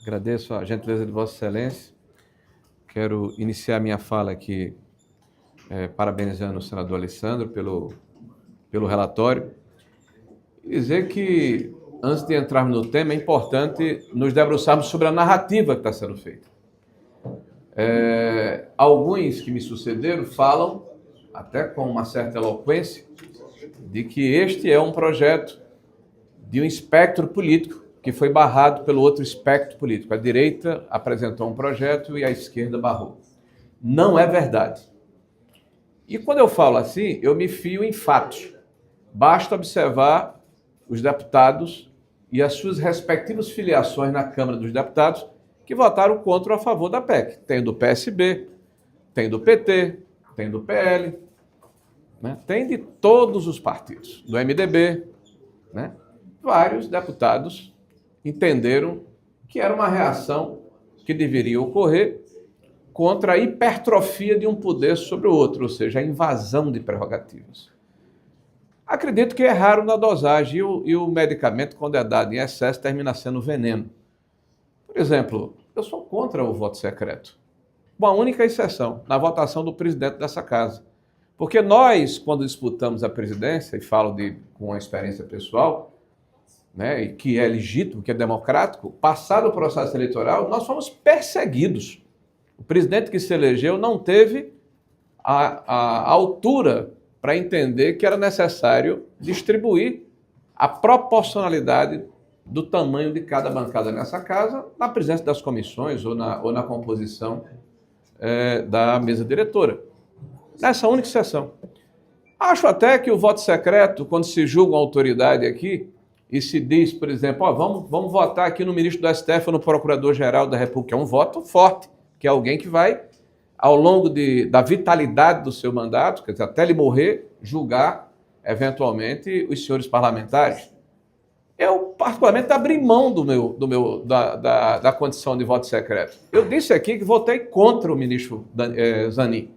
Agradeço a gentileza de Vossa Excelência. Quero iniciar minha fala aqui parabenizando o senador Alessandro pelo relatório e dizer que, antes de entrarmos no tema, é importante nos debruçarmos sobre a narrativa que está sendo feita. Alguns que me sucederam falam, até com uma certa eloquência, de que este é um projeto de um espectro político que foi barrado pelo outro espectro político. A direita apresentou um projeto e a esquerda barrou. Não é verdade. E quando eu falo assim, eu me fio em fatos. Basta observar os deputados e as suas respectivas filiações na Câmara dos Deputados que votaram contra ou a favor da PEC. Tem do PSB, tem do PT, tem do PL, né? Tem de todos os partidos, do MDB, né? Vários deputados entenderam que era uma reação que deveria ocorrer contra a hipertrofia de um poder sobre o outro, ou seja, a invasão de prerrogativas. Acredito que erraram na dosagem e o medicamento, quando é dado em excesso, termina sendo veneno. Por exemplo, eu sou contra o voto secreto. Uma única exceção, na votação do presidente dessa casa. Porque nós, quando disputamos a presidência, e falo com a experiência pessoal, né, e que é legítimo, que é democrático, passado o processo eleitoral, nós fomos perseguidos. O presidente que se elegeu não teve a altura para entender que era necessário distribuir a proporcionalidade do tamanho de cada bancada nessa casa na presença das comissões ou na composição da mesa diretora. Nessa única exceção. Acho até que o voto secreto, quando se julga uma autoridade aqui, e se diz, por exemplo, vamos votar aqui no ministro do STF ou no Procurador-Geral da República, é um voto forte, que é alguém que vai, ao longo da vitalidade do seu mandato, quer dizer, até ele morrer, julgar, eventualmente, os senhores parlamentares. Eu, particularmente, abri mão da condição de voto secreto. Eu disse aqui que votei contra o ministro Zanin.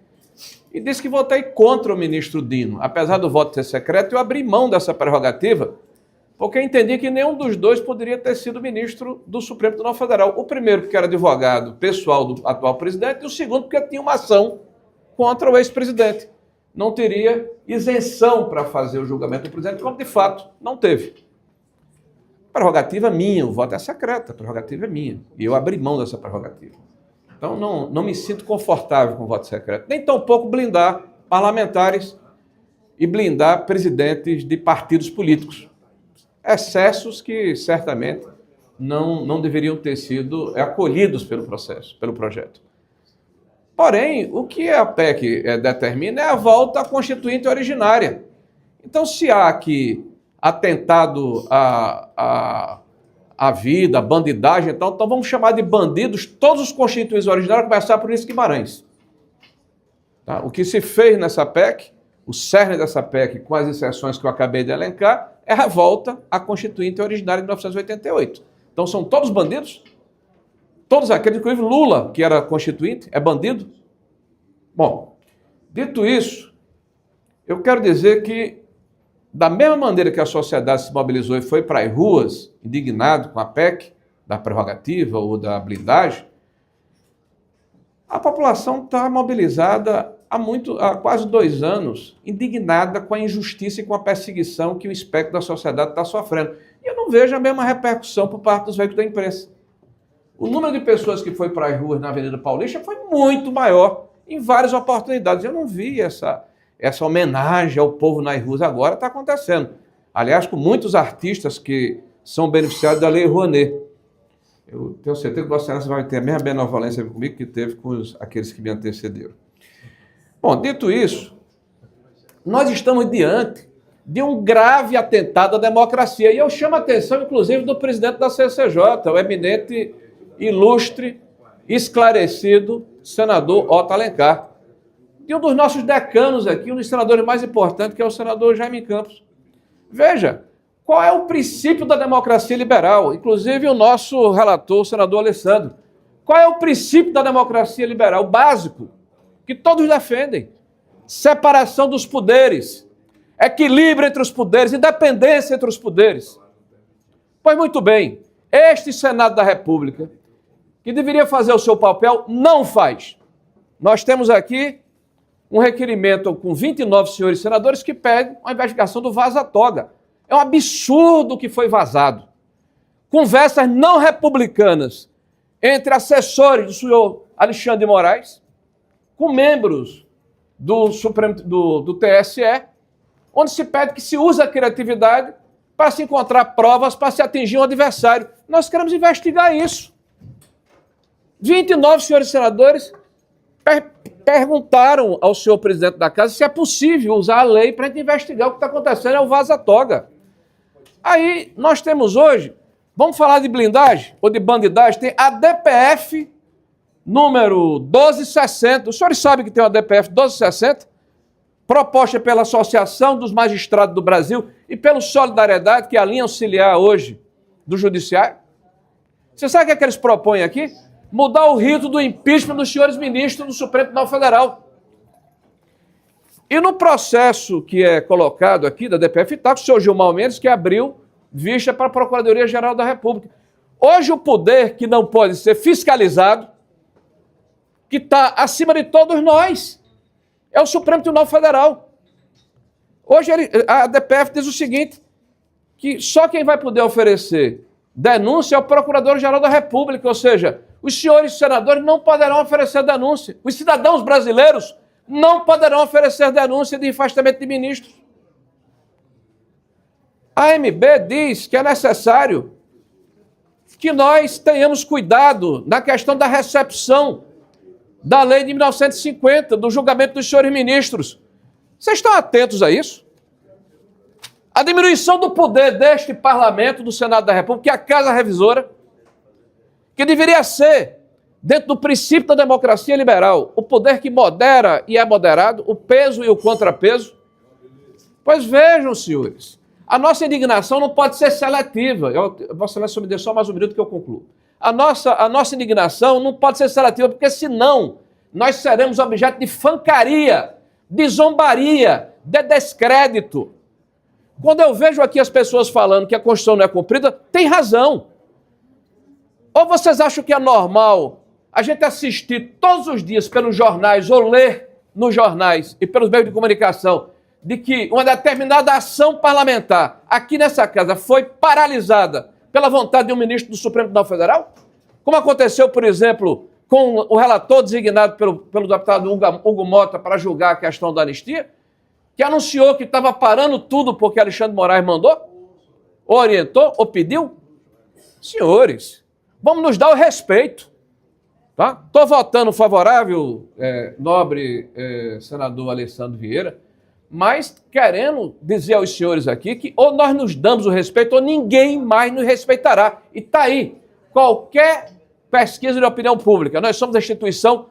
E disse que votei contra o ministro Dino. Apesar do voto ser secreto, eu abri mão dessa prerrogativa, porque eu entendi que nenhum dos dois poderia ter sido ministro do Supremo Tribunal Federal. O primeiro porque era advogado pessoal do atual presidente, e o segundo porque tinha uma ação contra o ex-presidente. Não teria isenção para fazer o julgamento do presidente, como de fato não teve. Prerrogativa minha, o voto é secreto, a prerrogativa é minha. E eu abri mão dessa prerrogativa. Então não me sinto confortável com o voto secreto. Nem tampouco blindar parlamentares e blindar presidentes de partidos políticos. Excessos que certamente não deveriam ter sido acolhidos pelo processo, pelo projeto. Porém, o que a PEC determina é a volta à Constituinte originária. Então, se há aqui atentado à vida, bandidagem, então vamos chamar de bandidos todos os constituintes originários, a começar por Ulisses Guimarães. Tá? O que se fez nessa PEC, o cerne dessa PEC, com as exceções que eu acabei de elencar, é a volta à Constituinte originária de 1988. Então são todos bandidos? Todos aqueles, inclusive Lula, que era constituinte, é bandido? Bom, dito isso, eu quero dizer que, da mesma maneira que a sociedade se mobilizou e foi para as ruas, indignado com a PEC, da prerrogativa ou da blindagem, a população está mobilizada há quase 2 anos, indignada com a injustiça e com a perseguição que o espectro da sociedade está sofrendo. E eu não vejo a mesma repercussão por parte dos veículos da imprensa. O número de pessoas que foi para as ruas na Avenida Paulista foi muito maior, em várias oportunidades. Eu não vi essa homenagem ao povo nas ruas agora, está acontecendo. Aliás, com muitos artistas que são beneficiados da Lei Rouanet. Eu tenho certeza que Vossa Excelência vai ter a mesma benevolência comigo que teve com aqueles que me antecederam. Bom, dito isso, nós estamos diante de um grave atentado à democracia. E eu chamo a atenção, inclusive, do presidente da CCJ, o eminente, ilustre, esclarecido senador Otto Alencar. E um dos nossos decanos aqui, um dos senadores mais importantes, que é o senador Jaime Campos. Veja, qual é o princípio da democracia liberal? Inclusive o nosso relator, o senador Alessandro. Qual é o princípio da democracia liberal? Básico, que todos defendem. Separação dos poderes, equilíbrio entre os poderes, independência entre os poderes. Pois muito bem, este Senado da República, que deveria fazer o seu papel, não faz. Nós temos aqui um requerimento com 29 senhores senadores que pedem uma investigação do vaza-toga. É um absurdo o que foi vazado. Conversas não republicanas entre assessores do senhor Alexandre de Moraes com membros do TSE, onde se pede que se use a criatividade para se encontrar provas para se atingir um adversário. Nós queremos investigar isso. 29 senhores senadores perguntaram ao senhor presidente da casa se é possível usar a lei para a gente investigar o que está acontecendo, é o vaza-toga. Aí nós temos hoje, vamos falar de blindagem ou de bandidagem, tem a DPF número 1260. Os senhores sabem que tem uma DPF 1260, proposta pela Associação dos Magistrados do Brasil e pelo Solidariedade, que é a linha auxiliar hoje do Judiciário. Você sabe o que eles propõem aqui? Mudar o rito do impeachment dos senhores ministros do Supremo Tribunal Federal. E no processo que é colocado aqui da DPF, está com o senhor Gilmar Mendes, que abriu vista para a Procuradoria-Geral da República. Hoje o poder que não pode ser fiscalizado, que está acima de todos nós, é o Supremo Tribunal Federal. Hoje a DPF diz o seguinte, que só quem vai poder oferecer denúncia é o Procurador-Geral da República, ou seja, os senhores senadores não poderão oferecer denúncia. Os cidadãos brasileiros não poderão oferecer denúncia de afastamento de ministros. A AMB diz que é necessário que nós tenhamos cuidado na questão da recepção da lei de 1950, do julgamento dos senhores ministros. Vocês estão atentos a isso? A diminuição do poder deste parlamento, do Senado da República, que é a Casa Revisora, que deveria ser, dentro do princípio da democracia liberal, o poder que modera e é moderado, o peso e o contrapeso. Pois vejam, senhores, a nossa indignação não pode ser seletiva. Vossa Excelência, me dê só mais um minuto que eu concluo. A nossa indignação não pode ser seletiva, porque senão nós seremos objeto de fancaria, de zombaria, de descrédito. Quando eu vejo aqui as pessoas falando que a Constituição não é cumprida, tem razão. Ou vocês acham que é normal a gente assistir todos os dias pelos jornais ou ler nos jornais e pelos meios de comunicação de que uma determinada ação parlamentar aqui nessa casa foi paralisada pela vontade de um ministro do Supremo Tribunal Federal? Como aconteceu, por exemplo, com o relator designado pelo deputado Hugo Mota para julgar a questão da anistia, que anunciou que estava parando tudo porque Alexandre de Moraes mandou, ou orientou, ou pediu? Senhores, vamos nos dar o respeito. Tá? Estou votando favorável, nobre senador Alessandro Vieira, mas querendo dizer aos senhores aqui que ou nós nos damos o respeito ou ninguém mais nos respeitará. E está aí, qualquer pesquisa de opinião pública, nós somos a instituição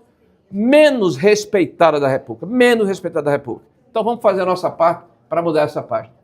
menos respeitada da República, menos respeitada da República. Então vamos fazer a nossa parte para mudar essa página.